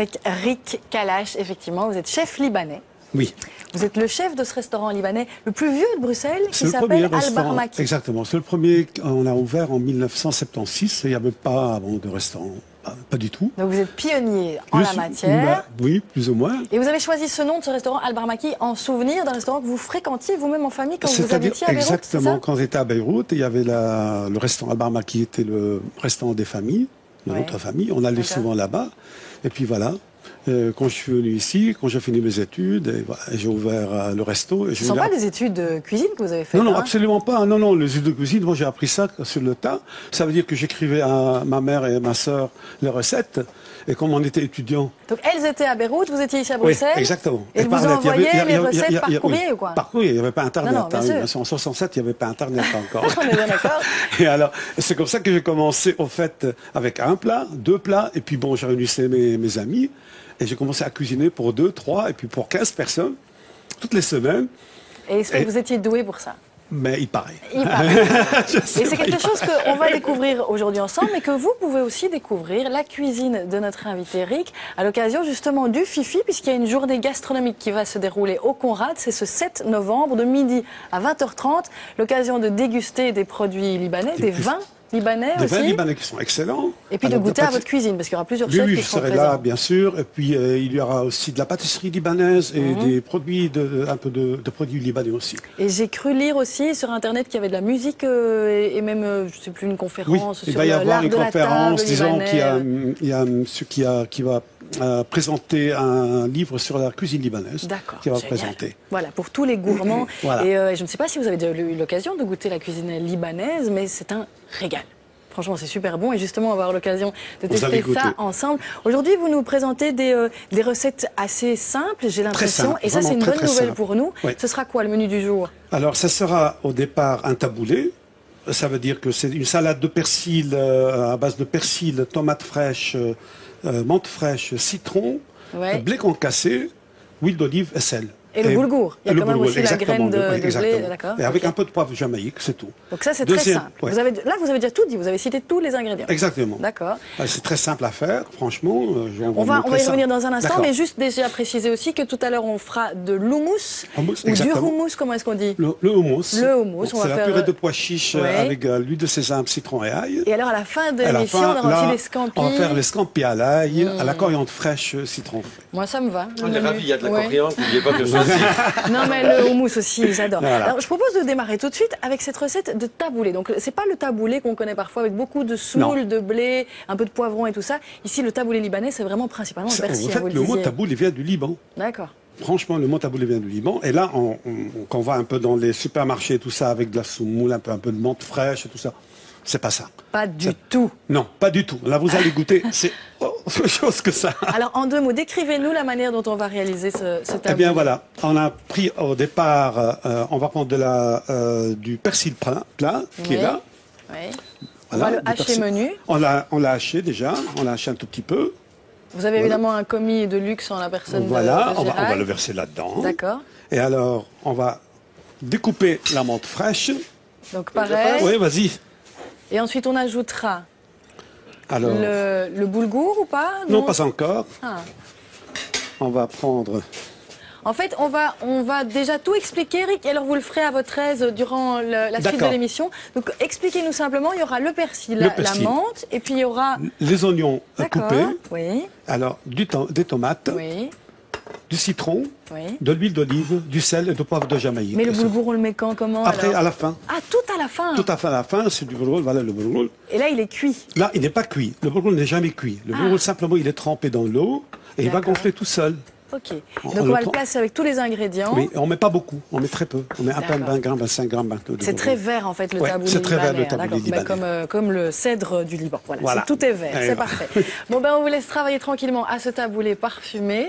Avec Rick Kalash, effectivement, vous êtes chef libanais. Oui. Vous êtes le chef de ce restaurant libanais le plus vieux de Bruxelles qui C'est le premier s'appelle restaurant. Al-Barmaki. Exactement. C'est le premier qu'on a ouvert en 1976. Il n'y avait pas avant de restaurant. Pas du tout. Donc vous êtes pionnier en la matière. Oui, plus ou moins. Et vous avez choisi ce nom de ce restaurant Al-Barmaki en souvenir d'un restaurant que vous fréquentiez vous-même en famille quand vous habitiez à Beyrouth. Exactement. Quand j'étais à Beyrouth, il y avait le restaurant Al-Barmaki était le restaurant des familles, de notre famille. On allait souvent là-bas. Et puis voilà. Quand je suis venu ici, quand j'ai fini mes études, et voilà, j'ai ouvert le resto. Et ce ne sont pas des études de cuisine que vous avez faites? Non, non, absolument pas. Non, non, les études de cuisine, moi j'ai appris ça sur le tas. Ça veut dire que j'écrivais à ma mère et à ma sœur les recettes. Et comme on était étudiants... Donc elles étaient à Beyrouth, vous étiez ici à Bruxelles? Oui, exactement. Et vous envoyiez les recettes par courrier ou quoi? Par courrier, il n'y avait pas Internet. Non, bien sûr. En 67, il n'y avait pas Internet encore. On est bien d'accord. Et alors, c'est comme ça que j'ai commencé, au fait, avec un plat, deux plats, et puis bon, j'ai réunissé mes amis, et j'ai commencé à cuisiner pour 2, 3, et puis pour 15 personnes, toutes les semaines. Et est-ce que vous étiez doué pour ça? Mais il paraît. Il paraît. Et c'est quelque chose qu'on va découvrir aujourd'hui ensemble, mais que vous pouvez aussi découvrir, la cuisine de notre invité Rick, à l'occasion justement du Fifi, puisqu'il y a une journée gastronomique qui va se dérouler au Conrad. C'est ce 7 novembre, de midi à 20h30, l'occasion de déguster des produits libanais, des vins libanais aussi. Des vins libanais qui sont excellents. Et puis de goûter à votre cuisine, parce qu'il y aura plusieurs chefs qui seront présents. Oui, je serai là, bien sûr. Et puis il y aura aussi de la pâtisserie libanaise et des produits, un peu de produits libanais aussi. Et j'ai cru lire aussi sur Internet qu'il y avait de la musique et même, je ne sais plus, une conférence sur l'art de la table. Il va y avoir une conférence, disons, il y a un monsieur qui va présenter un livre sur la cuisine libanaise. D'accord. Qui va présenter. Voilà, pour tous les gourmands. Voilà. Et je ne sais pas si vous avez déjà eu l'occasion de goûter la cuisine libanaise, mais c'est un régal. Franchement, c'est super bon et justement, on va avoir l'occasion de tester ça ensemble. Aujourd'hui, vous nous présentez des recettes assez simples, j'ai l'impression, et ça, c'est une bonne nouvelle pour nous. Oui. Ce sera quoi le menu du jour? Alors, ça sera au départ un taboulé. Ça veut dire que c'est une salade de persil à base de persil, tomates fraîches, menthe fraîche, citron, blé concassé, huile d'olive et sel. Et le boulgour. Il y a quand même aussi la graine de blé, d'accord. Et avec un peu de poivre jamaïque, c'est tout. Donc ça, c'est très simple. Ouais. Là, vous avez déjà tout dit, vous avez cité tous les ingrédients. Exactement. D'accord. C'est très simple à faire, franchement. On va y revenir dans un instant, mais juste déjà préciser aussi que tout à l'heure, on fera de l'houmous, ou du houmous, comment est-ce qu'on dit? Le houmous. Le houmous. C'est la purée de pois chiches avec l'huile de sésame, citron et ail. Et alors, à la fin de l'émission, on aura aussi les scampis. On va faire les scampis à l'ail, à la coriandre fraîche, citron frais. Moi, ça me va. On est ravis, il y a de la coriandre, n'oubliez pas que ça aussi. Non, mais le houmous aussi, j'adore. Voilà. Alors, je propose de démarrer tout de suite avec cette recette de taboulé. Donc, c'est pas le taboulé qu'on connaît parfois avec beaucoup de semoule, de blé, un peu de poivron et tout ça. Ici, le taboulé libanais, c'est vraiment principalement le persil. En fait, le mot taboulé vient du Liban. D'accord. Franchement, le mot taboulé vient du Liban. Et là, quand on va un peu dans les supermarchés et tout ça, avec de la semoule, un peu de menthe fraîche et tout ça, c'est pas ça. Pas du tout. Non, pas du tout. Là, vous allez goûter, c'est autre chose que ça. Alors, en 2 mots, décrivez-nous la manière dont on va réaliser ce taboulé. Eh bien, voilà. On a pris au départ, on va prendre du persil plat qui est là. Oui. Voilà, on va le hacher menu. On l'a haché déjà. On l'a haché un tout petit peu. Vous avez évidemment un commis de luxe en la personne de Gérald. On va le verser verser là-dedans. D'accord. Et alors, on va découper la menthe fraîche. Donc, pareil. Oui, vas-y. Et ensuite, on ajoutera alors, le boulgour ou pas? Non, pas encore. Ah. On va prendre... En fait, on va déjà tout expliquer, Eric, et alors vous le ferez à votre aise durant la suite de l'émission. Donc, expliquez-nous simplement, il y aura le persil, la menthe, et puis il y aura... Les oignons coupés. Oui. Alors, des tomates. Oui. Du citron, oui. De l'huile d'olive, du sel et du poivre de Jamaïque. Mais le boulgour, on le met quand, comment? Après, alors à la fin. Ah, tout à la fin? Tout à la fin, c'est du boulgour, voilà le boulgour. Et là, il est cuit? Là, il n'est pas cuit. Le boulgour n'est jamais cuit. Le boulgour, simplement, il est trempé dans l'eau et il va gonfler tout seul. Ok. Donc, on va le placer avec tous les ingrédients. Oui, on ne met pas beaucoup, on met très peu. On met à peine 20 grammes, 25 grammes. C'est très vert, en fait, le taboulé libanais. C'est très vert, le taboulé libanais. Comme le cèdre du Liban. Voilà. Tout est vert, c'est parfait. Bon, ben, on vous laisse travailler tranquillement à ce taboulé parfumé.